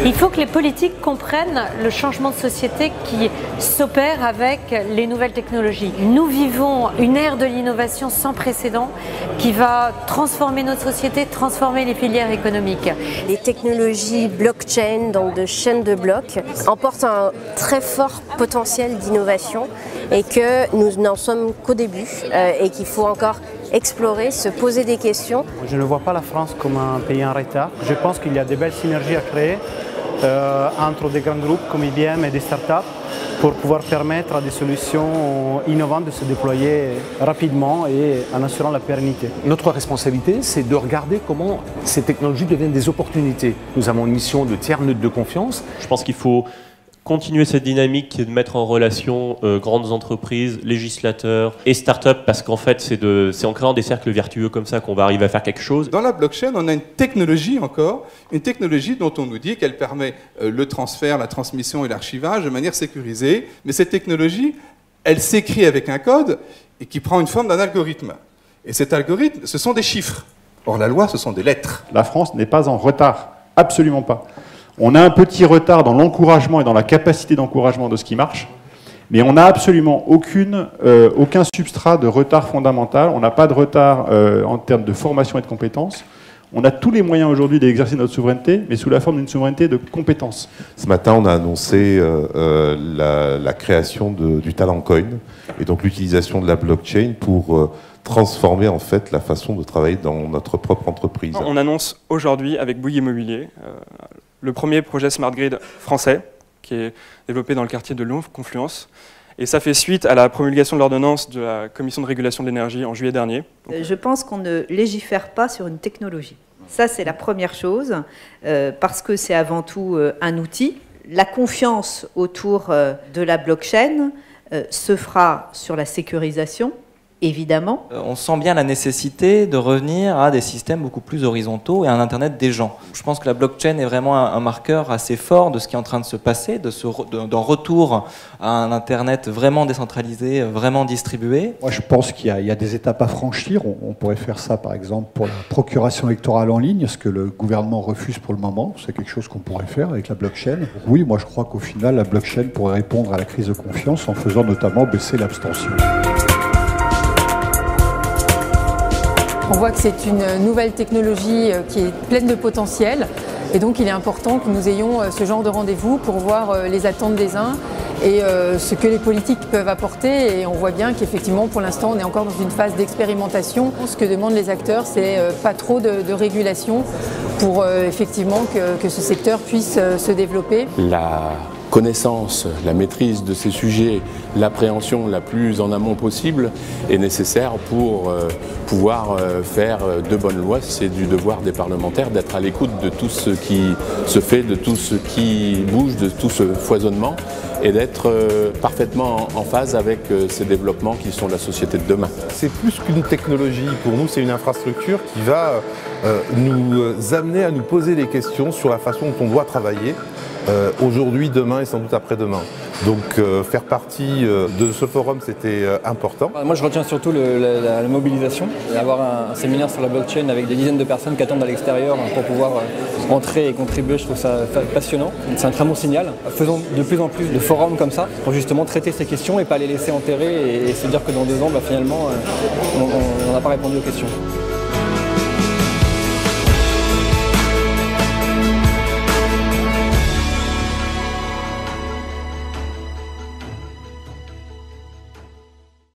Il faut que les politiques comprennent le changement de société qui s'opère avec les nouvelles technologies. Nous vivons une ère de l'innovation sans précédent qui va transformer notre société, transformer les filières économiques. Les technologies blockchain, donc de chaîne de blocs, emportent un très fort potentiel d'innovation et que nous n'en sommes qu'au début et qu'il faut encore explorer, se poser des questions. Je ne vois pas la France comme un pays en retard. Je pense qu'il y a de belles synergies à créer entre des grands groupes comme IBM et des startups pour pouvoir permettre à des solutions innovantes de se déployer rapidement et en assurant la pérennité. Notre responsabilité, c'est de regarder comment ces technologies deviennent des opportunités. Nous avons une mission de tiers neutre de confiance. Je pense qu'il faut continuer cette dynamique qui est de mettre en relation grandes entreprises, législateurs et start-up, parce qu'en fait, c'est en créant des cercles vertueux comme ça qu'on va arriver à faire quelque chose. Dans la blockchain, on a une technologie dont on nous dit qu'elle permet le transfert, la transmission et l'archivage de manière sécurisée. Mais cette technologie, elle s'écrit avec un code et qui prend une forme d'un algorithme. Et cet algorithme, ce sont des chiffres. Or, la loi, ce sont des lettres. La France n'est pas en retard, absolument pas. On a un petit retard dans l'encouragement et dans la capacité d'encouragement de ce qui marche, mais on n'a absolument aucun substrat de retard fondamental, on n'a pas de retard en termes de formation et de compétences. On a tous les moyens aujourd'hui d'exercer notre souveraineté, mais sous la forme d'une souveraineté de compétences. Ce matin, on a annoncé la création du talent coin, et donc l'utilisation de la blockchain pour transformer en fait la façon de travailler dans notre propre entreprise. On annonce aujourd'hui avec Bouygues Immobilier le premier projet Smart Grid français qui est développé dans le quartier de Louvre, Confluence. Et ça fait suite à la promulgation de l'ordonnance de la Commission de régulation de l'énergie en juillet dernier. Je pense qu'on ne légifère pas sur une technologie. Ça, c'est la première chose, parce que c'est avant tout un outil. La confiance autour de la blockchain se fera sur la sécurisation, évidemment. On sent bien la nécessité de revenir à des systèmes beaucoup plus horizontaux et à un Internet des gens. Je pense que la blockchain est vraiment un marqueur assez fort de ce qui est en train de se passer, d'un retour à un Internet vraiment décentralisé, vraiment distribué. Moi, je pense qu'il y a des étapes à franchir. On pourrait faire ça, par exemple, pour la procuration électorale en ligne, ce que le gouvernement refuse pour le moment. C'est quelque chose qu'on pourrait faire avec la blockchain. Oui, moi, je crois qu'au final, la blockchain pourrait répondre à la crise de confiance en faisant notamment baisser l'abstention. On voit que c'est une nouvelle technologie qui est pleine de potentiel et donc il est important que nous ayons ce genre de rendez-vous pour voir les attentes des uns et ce que les politiques peuvent apporter, et on voit bien qu'effectivement pour l'instant on est encore dans une phase d'expérimentation. Ce que demandent les acteurs, c'est pas trop de régulation pour effectivement que ce secteur puisse se développer. La connaissance, la maîtrise de ces sujets, l'appréhension la plus en amont possible est nécessaire pour pouvoir faire de bonnes lois. C'est du devoir des parlementaires d'être à l'écoute de tout ce qui se fait, de tout ce qui bouge, de tout ce foisonnement, et d'être parfaitement en phase avec ces développements qui sont la société de demain. C'est plus qu'une technologie, pour nous c'est une infrastructure qui va nous amener à nous poser des questions sur la façon dont on doit travailler aujourd'hui, demain et sans doute après-demain. Donc faire partie de ce forum, c'était important. Moi je retiens surtout la mobilisation, et avoir un séminaire sur la blockchain avec des dizaines de personnes qui attendent à l'extérieur pour pouvoir entrer et contribuer. Je trouve ça passionnant, c'est un très bon signal. Faisons de plus en plus de forums comme ça pour justement traiter ces questions et pas les laisser enterrer et se dire que dans 2 ans, finalement, on n'a pas répondu aux questions.